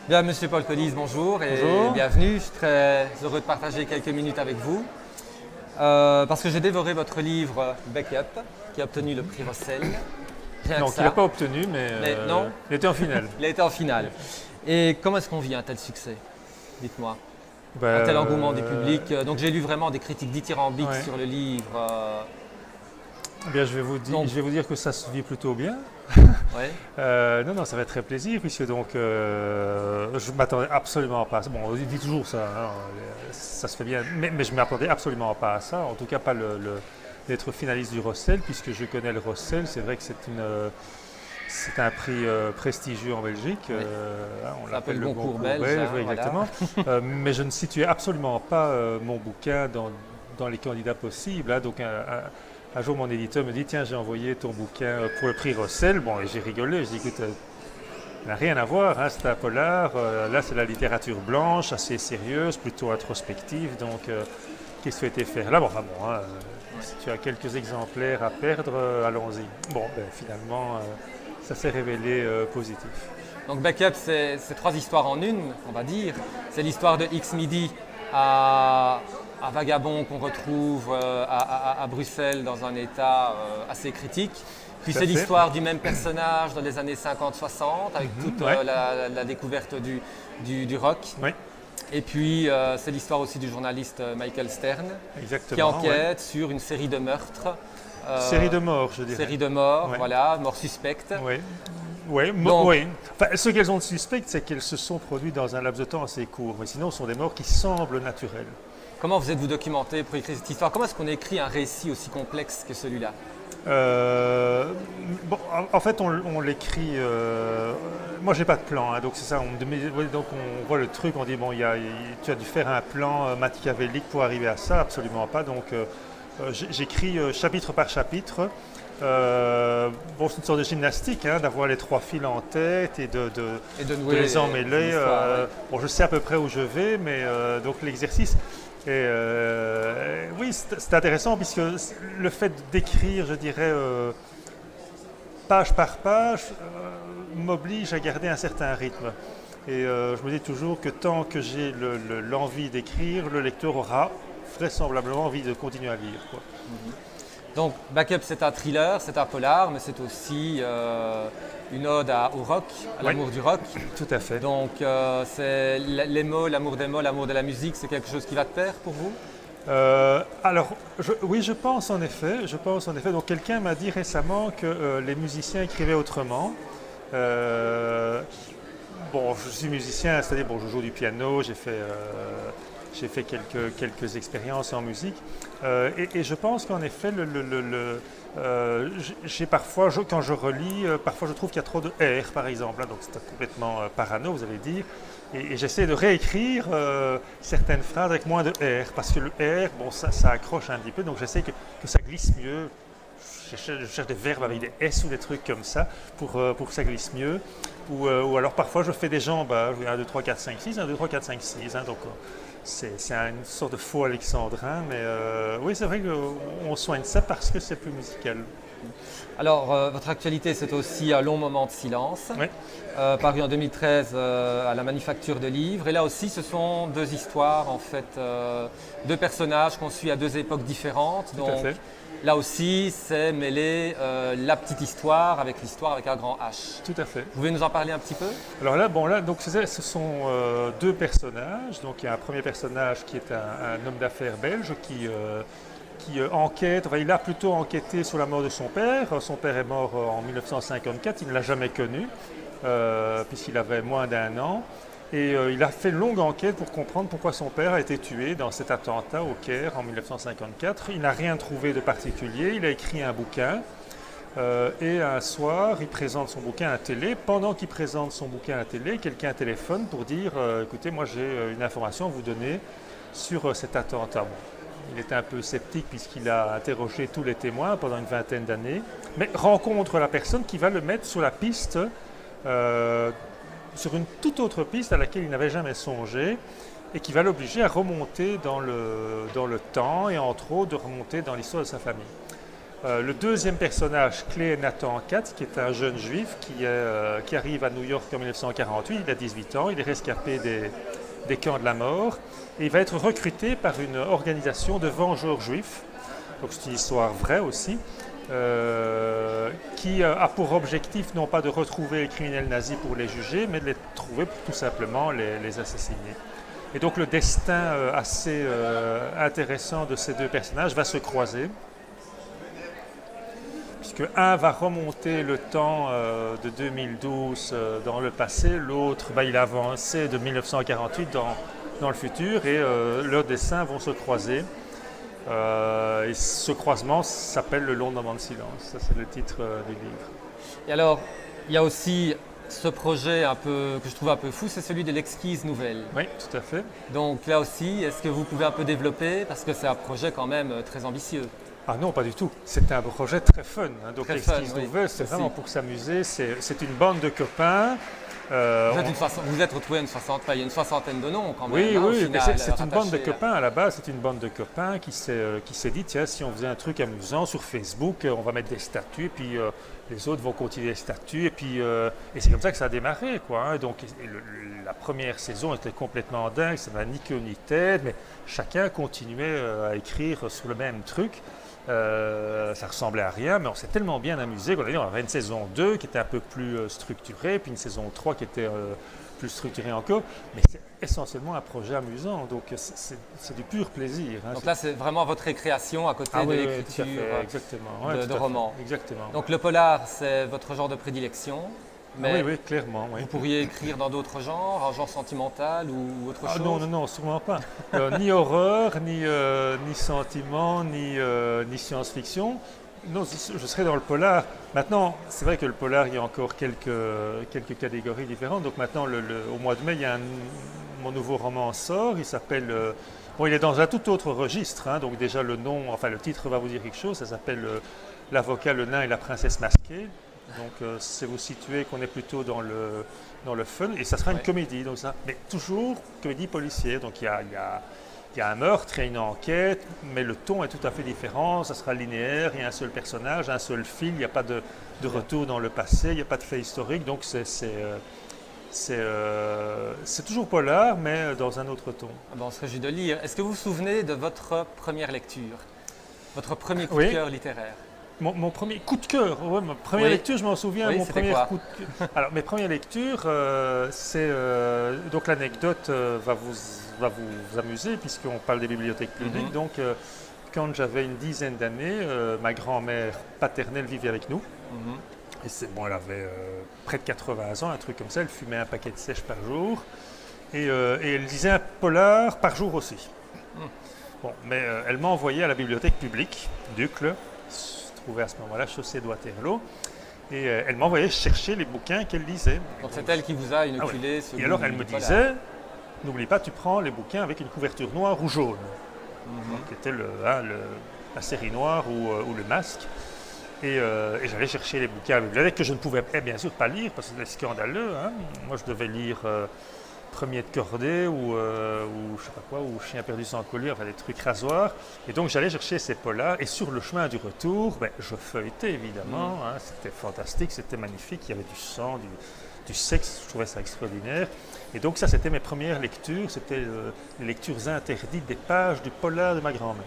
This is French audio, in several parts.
Bien, Monsieur Paul Collis, bonjour et Bonjour. bienvenue. Je suis très heureux de partager quelques minutes avec vous parce que j'ai dévoré votre livre Backup qui a obtenu le prix Rossel. Rien Donc que il n'a ça. pas obtenu, mais non. il était en finale. Il a été en finale. Et comment est-ce qu'on vit un tel succès? Dites-moi. Ben, Un tel engouement du public. Donc j'ai lu vraiment des critiques dithyrambiques Ouais. sur le livre. Eh bien, je vais vous dire, Donc- je vais vous dire que ça se vit plutôt bien. Ouais. Non, ça va être très plaisir, puisque donc je m'attendais absolument pas à ça. Bon, on dit toujours ça, hein, ça se fait bien, mais je ne m'attendais absolument pas à ça. En tout cas, pas d'être finaliste du Rossel, puisque je connais le Rossel. C'est vrai que c'est un prix prestigieux en Belgique. Oui. On C'est un peu l'appelle le le concours Goncourt belge, hein, oui, voilà. exactement. Mais je ne situais absolument pas mon bouquin dans les candidats possibles, hein. Donc un jour, mon éditeur me dit: tiens, j'ai envoyé ton bouquin pour le prix Rossel. Bon, et j'ai rigolé. J'ai dit: écoute, ça n'a rien à voir, hein, c'est un polar. Là, c'est la littérature blanche, assez sérieuse, plutôt introspective. Donc, qu'est-ce que tu as été faire là? Bon, enfin bon, hein, si tu as quelques exemplaires à perdre, allons-y. Bon, ben, finalement, ça s'est révélé positif. Donc Backup, c'est trois histoires en une, on va dire. C'est l'histoire de X Midi à Vagabond qu'on retrouve à Bruxelles dans un état assez critique. Puis Tout à c'est fait. l'histoire du même personnage dans les années 50-60 avec toute ouais. la découverte du rock. Oui, Et puis c'est l'histoire aussi du journaliste Michael Stern exactement. qui enquête ouais. sur une série de meurtres. Série de morts, je dirais. Série de morts, Ouais. voilà, morts suspectes. Oui. Oui, Donc- oui. Enfin, ce qu'elles ont de suspect, c'est qu'elles se sont produites dans un laps de temps assez court. Mais sinon, ce sont des morts qui semblent naturelles. Comment vous êtes-vous documenté pour écrire cette histoire? Comment est-ce qu'on écrit un récit aussi complexe que celui-là? Bon, en fait, on l'écrit. Moi, j'ai pas de plan, hein, donc c'est ça. Donc, on voit le truc, on dit bon, tu as dû faire un plan machiavélique pour arriver à ça. Absolument pas. Donc, j'écris chapitre par chapitre. Bon, c'est une sorte de gymnastique, hein, d'avoir les trois fils en tête et de nouer les emmêler. l'histoire, ouais. Bon, je sais à peu près où je vais, mais donc l'exercice. Et oui, c'est intéressant puisque le fait d'écrire, je dirais, page par page, m'oblige à garder un certain rythme. Et je me dis toujours que tant que j'ai l'envie d'écrire, le lecteur aura vraisemblablement envie de continuer à lire, quoi. Donc Backup, c'est un thriller, c'est un polar, mais c'est aussi une ode au rock, à l'amour du rock. Tout à fait. Donc c'est les mots, l'amour des mots, l'amour de la musique, c'est quelque chose qui va de pair pour vous? Alors, oui, je pense en effet. Donc, quelqu'un m'a dit récemment que les musiciens écrivaient autrement. Bon, je suis musicien, c'est-à-dire bon, je joue du piano, j'ai fait quelques expériences en musique. Et je pense qu'en effet, j'ai parfois, quand je relis, parfois je trouve qu'il y a trop de R, par exemple, hein. Donc c'est complètement parano, vous allez dire. Et j'essaie de réécrire certaines phrases avec moins de R, parce que le R, bon, ça accroche un petit peu, donc j'essaie que ça glisse mieux. Je cherche des verbes avec des S ou des trucs comme ça pour que ça glisse mieux. Ou alors parfois je fais des jambes, 1, 2, 3, 4, 5, 6, 1, 2, 3, 4, 5, 6. Hein, donc c'est une sorte de faux alexandrin, mais oui, c'est vrai qu'on soigne ça parce que c'est plus musical. Alors votre actualité, c'est aussi Un long moment de silence, Oui. paru en 2013 à la Manufacture de Livres. Et là aussi, ce sont deux histoires, en fait, deux personnages qu'on suit à deux époques différentes. Tout à fait. Là aussi, c'est mêler la petite histoire avec l'histoire avec un grand H. Tout à fait. Vous pouvez nous en parler un petit peu? Alors là, donc ce sont deux personnages. Donc il y a un premier personnage qui est un homme d'affaires belge qui enquête. Enfin, il a plutôt enquêté sur la mort de son père. Son père est mort en 1954. Il ne l'a jamais connu puisqu'il avait moins d'1 an. Et il a fait une longue enquête pour comprendre pourquoi son père a été tué dans cet attentat au Caire en 1954. Il n'a rien trouvé de particulier. Il a écrit un bouquin. Et un soir, il présente son bouquin à la télé. Pendant qu'il présente son bouquin à la télé, quelqu'un téléphone pour dire écoutez, moi j'ai une information à vous donner sur cet attentat. Bon, il était un peu sceptique puisqu'il a interrogé tous les témoins pendant une vingtaine d'années, mais rencontre la personne qui va le mettre sur la piste, sur une toute autre piste à laquelle il n'avait jamais songé et qui va l'obliger à remonter dans le temps et entre autres de remonter dans l'histoire de sa famille. Le deuxième personnage clé est Nathan Katz, qui est un jeune juif qui arrive à New York en 1948. Il a 18 ans, il est rescapé des camps de la mort et il va être recruté par une organisation de vengeurs juifs. Donc c'est une histoire vraie aussi, qui a pour objectif non pas de retrouver les criminels nazis pour les juger, mais de les trouver pour tout simplement les assassiner. Et donc le destin assez intéressant de ces deux personnages va se croiser, puisque un va remonter le temps de 2012 dans le passé, l'autre il a avancé de 1948 dans le futur, et leurs destins vont se croiser. Et ce croisement s'appelle Le long moment de silence, ça c'est le titre du livre. Et alors, il y a aussi ce projet un peu, que je trouve un peu fou, c'est celui de l'exquise nouvelle. Oui, tout à fait. Donc là aussi, est-ce que vous pouvez un peu développer, parce que c'est un projet quand même très ambitieux. Ah non, pas du tout. C'est un projet très fun. Donc l'exquise nouvelle, c'est vraiment pour s'amuser. C'est une bande de copains. Vous êtes retrouvés il y a une soixantaine de noms quand même. Oui, oui, final, mais c'est une bande de copains à la base. C'est une bande de copains qui s'est dit, tiens, si on faisait un truc amusant sur Facebook, on va mettre des statuts, et puis les autres vont continuer les statuts, et puis et c'est comme ça que ça a démarré, quoi. Hein. Donc la première saison était complètement dingue, ça n'a ni queue ni tête, mais chacun continuait à écrire sur le même truc. Ça ressemblait à rien, mais on s'est tellement bien amusé qu'on a dit on avait une saison 2 qui était un peu plus structurée, puis une saison 3 qui était plus structurée encore, mais c'est essentiellement un projet amusant, donc c'est du pur plaisir. Hein. Donc là, c'est vraiment votre récréation à côté de l'écriture de romans. Exactement. Donc le polar, c'est votre genre de prédilection. Mais oui, clairement. Oui. Vous pourriez écrire dans d'autres genres, un genre sentimental ou autre chose? Non, sûrement pas. Ni horreur, ni sentiment, ni science-fiction. Non, je serais dans le polar. Maintenant, c'est vrai que le polar, il y a encore quelques catégories différentes. Donc maintenant, au mois de mai, mon nouveau roman sort. Il s'appelle... il est dans un tout autre registre. Hein, donc déjà, le titre va vous dire quelque chose. Ça s'appelle L'avocat, le nain et la princesse masquée. Donc c'est vous situer qu'on est plutôt dans le fun, et ça sera une comédie, donc ça, mais toujours comédie policière. Donc il y a un meurtre, il y a une enquête, mais le ton est tout à fait différent, ça sera linéaire, il y a un seul personnage, un seul fil, il n'y a pas de retour dans le passé, il n'y a pas de fait historique, donc c'est toujours polar, mais dans un autre ton. On se réjouit de lire. Est-ce que vous vous souvenez de votre première lecture, votre premier coup de cœur littéraire? Mon premier coup de cœur, ma première lecture, je m'en souviens. Mon premier coup de cœur. Alors, mes premières lectures, c'est donc l'anecdote va vous amuser puisqu'on parle des bibliothèques publiques. Donc, quand j'avais une dizaine d'années, ma grand-mère paternelle vivait avec nous. Et elle avait près de 80 ans, un truc comme ça. Elle fumait un paquet de sèche par jour et elle lisait un polar par jour aussi. Bon, mais elle m'a envoyé à la bibliothèque publique d'Uccle, à ce moment-là, chaussée de Waterloo, et elle m'envoyait chercher les bouquins qu'elle lisait. Donc c'est elle qui vous a inoculé ce Et alors elle me disait, n'oublie pas, tu prends les bouquins avec une couverture noire ou jaune, qui était la série noire ou le masque. Et j'allais chercher les bouquins à la bibliothèque que je ne pouvais bien sûr pas lire parce que c'était scandaleux. Hein. Moi je devais lire Premier de cordée ou je sais pas quoi, ou Chien perdu sans collier, enfin des trucs rasoirs. Et donc j'allais chercher ces polars et sur le chemin du retour, je feuilletais évidemment. Hein, c'était fantastique, c'était magnifique, il y avait du sang, du sexe, je trouvais ça extraordinaire. Et donc ça c'était mes premières lectures, c'était les lectures interdites des pages du polar de ma grand-mère.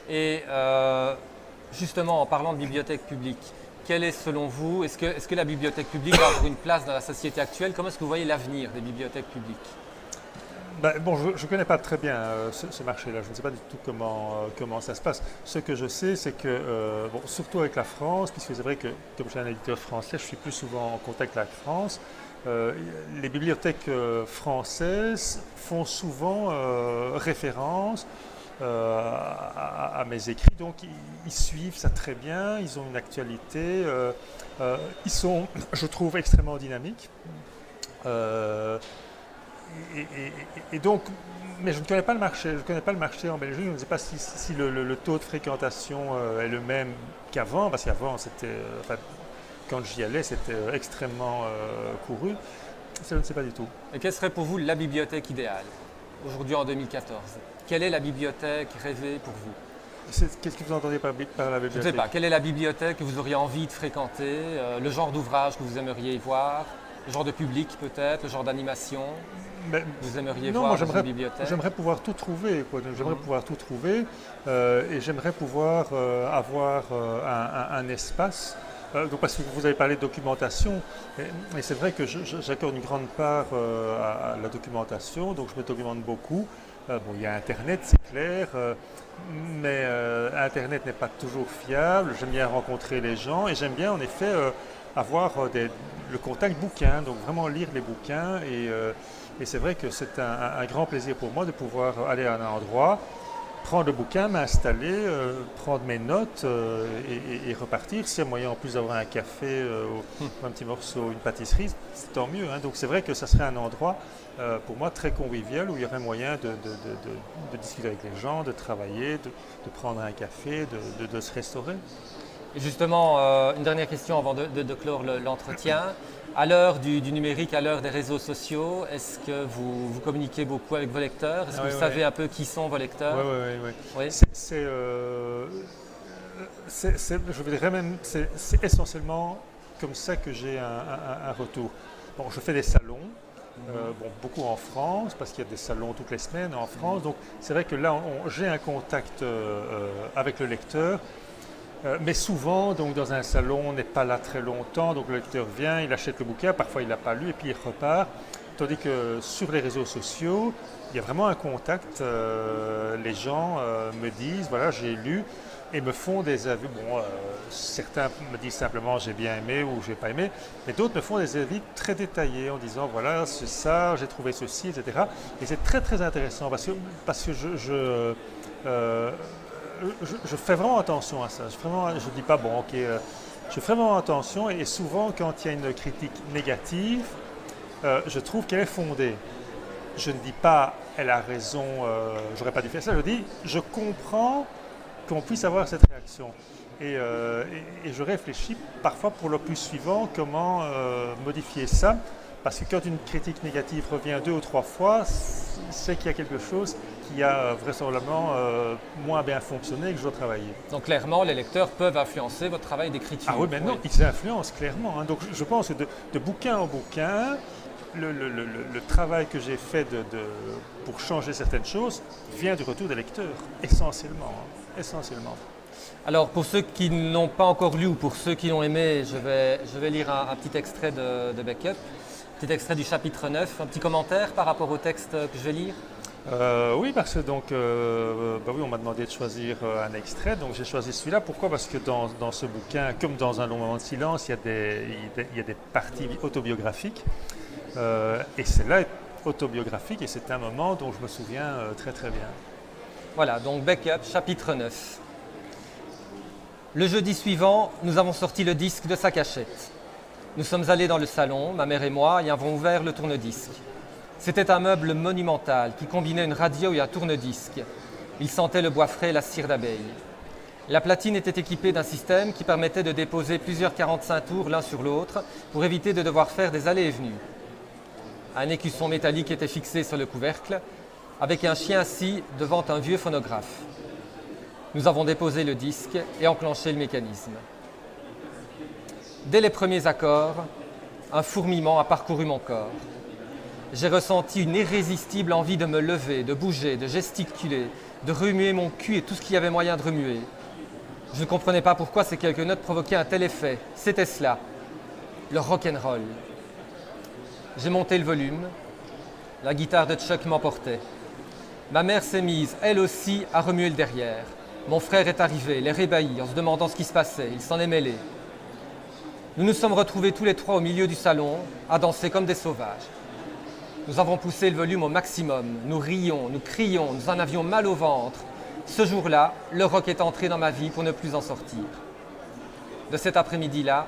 Et justement en parlant de bibliothèque publique, quelle est selon vous, est-ce que la bibliothèque publique va avoir une place dans la société actuelle? Comment est-ce que vous voyez l'avenir des bibliothèques publiques? Je ne connais pas très bien ce marché-là, je ne sais pas du tout comment ça se passe. Ce que je sais, c'est que, surtout avec la France, puisque c'est vrai que comme je suis un éditeur français, je suis plus souvent en contact avec la France, les bibliothèques françaises font souvent référence à mes écrits, donc ils suivent ça très bien, ils ont une actualité, ils sont, je trouve, extrêmement dynamiques. Et donc, mais je ne connais pas le marché, en Belgique, je ne sais pas si le taux de fréquentation est le même qu'avant, parce qu'avant, quand j'y allais, c'était extrêmement couru. Ça, je ne sais pas du tout. Et quelle serait pour vous la bibliothèque idéale, aujourd'hui en 2014? Quelle est la bibliothèque rêvée pour vous? Qu'est-ce que vous entendez par la Je ne bibliothèque? sais pas, quelle est la bibliothèque que vous auriez envie de fréquenter, le genre d'ouvrage que vous aimeriez y voir, le genre de public peut-être, le genre d'animation Mais- que vous aimeriez Non, voir moi dans une bibliothèque. j'aimerais pouvoir tout trouver, quoi. Donc, j'aimerais Mhm. pouvoir tout trouver et j'aimerais pouvoir avoir un espace. Donc, parce que vous avez parlé de documentation, et c'est vrai que j'accorde une grande part à la documentation, donc je me documente beaucoup. Bon, il y a Internet, c'est clair, mais Internet n'est pas toujours fiable. J'aime bien rencontrer les gens et j'aime bien en effet avoir le contact bouquin, donc vraiment lire les bouquins et c'est vrai que c'est un grand plaisir pour moi de pouvoir aller à un endroit, prendre le bouquin, m'installer, prendre mes notes et repartir. S'il y a moyen en plus d'avoir un café ou un petit morceau, une pâtisserie, c'est tant mieux, hein. Donc c'est vrai que ça serait un endroit pour moi très convivial où il y aurait moyen de discuter avec les gens, de travailler, de prendre un café, de se restaurer. Et justement, une dernière question avant de clore l'entretien. À l'heure du numérique, à l'heure des réseaux sociaux, est-ce que vous communiquez beaucoup avec vos lecteurs? Est-ce que vous savez un peu qui sont vos lecteurs? Oui. Oui. Je dirais même, c'est essentiellement comme ça que j'ai un retour. Bon, je fais des salons, bon, beaucoup en France, parce qu'il y a des salons toutes les semaines en France. Donc c'est vrai que là, j'ai un contact avec le lecteur. Mais souvent, donc, dans un salon, on n'est pas là très longtemps, donc le lecteur vient, il achète le bouquin, parfois il ne l'a pas lu et puis il repart. Tandis que sur les réseaux sociaux, il y a vraiment un contact. Les gens me disent, voilà, j'ai lu et me font des avis. Bon, certains me disent simplement j'ai bien aimé ou j'ai pas aimé, mais d'autres me font des avis très détaillés en disant voilà, c'est ça, j'ai trouvé ceci, etc. Et c'est très très intéressant parce que je fais vraiment attention à ça. Je ne dis pas, bon, ok, je fais vraiment attention et souvent, quand il y a une critique négative, je trouve qu'elle est fondée. Je ne dis pas, elle a raison, j'aurais pas dû faire ça. Je dis, je comprends qu'on puisse avoir cette réaction. Et je réfléchis parfois pour l'opus suivant, comment modifier ça. Parce que quand une critique négative revient 2 ou 3 fois, c'est qu'il y a quelque chose qui a vraisemblablement moins bien fonctionné et que je dois travailler. Donc clairement, les lecteurs peuvent influencer votre travail d'écriture. Ah oui, maintenant, ils influencent clairement, hein. Donc je pense que de bouquin en bouquin, le travail que j'ai fait pour changer certaines choses vient du retour des lecteurs, essentiellement. Hein, essentiellement. Alors pour ceux qui ne l'ont pas encore lu ou pour ceux qui l'ont aimé, je vais lire un petit extrait de Backup. Petit extrait du chapitre 9, un petit commentaire par rapport au texte que je vais lire. Oui, parce que donc, oui, on m'a demandé de choisir un extrait, donc j'ai choisi celui-là. Pourquoi? Parce que dans ce bouquin, comme dans Un long moment de silence, il y a des parties autobiographiques. Et celle-là est autobiographique et c'est un moment dont je me souviens très très bien. Voilà, donc Backup, chapitre 9. Le jeudi suivant, nous avons sorti le disque de sa cachette. Nous sommes allés dans le salon, ma mère et moi, et avons ouvert le tourne-disque. C'était un meuble monumental qui combinait une radio et un tourne-disque. Il sentait le bois frais et la cire d'abeille. La platine était équipée d'un système qui permettait de déposer plusieurs 45 tours l'un sur l'autre pour éviter de devoir faire des allées et venues. Un écusson métallique était fixé sur le couvercle, avec un chien assis devant un vieux phonographe. Nous avons déposé le disque et enclenché le mécanisme. Dès les premiers accords, un fourmillement a parcouru mon corps. J'ai ressenti une irrésistible envie de me lever, de bouger, de gesticuler, de remuer mon cul et tout ce qu'il y avait moyen de remuer. Je ne comprenais pas pourquoi ces quelques notes provoquaient un tel effet. C'était cela, le rock'n'roll. J'ai monté le volume, la guitare de Chuck m'emportait. Ma mère s'est mise, elle aussi, à remuer le derrière. Mon frère est arrivé, l'air ébahi, en se demandant ce qui se passait. Il s'en est mêlé. Nous nous sommes retrouvés tous les trois au milieu du salon, à danser comme des sauvages. Nous avons poussé le volume au maximum. Nous rions, nous crions, nous en avions mal au ventre. Ce jour-là, le rock est entré dans ma vie pour ne plus en sortir. De cet après-midi-là,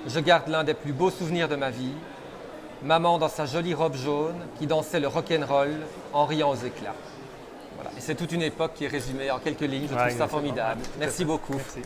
je garde l'un des plus beaux souvenirs de ma vie. Maman dans sa jolie robe jaune qui dansait le rock'n'roll en riant aux éclats. Voilà. Et c'est toute une époque qui est résumée en quelques lignes. Je trouve ça formidable. Merci beaucoup. Merci.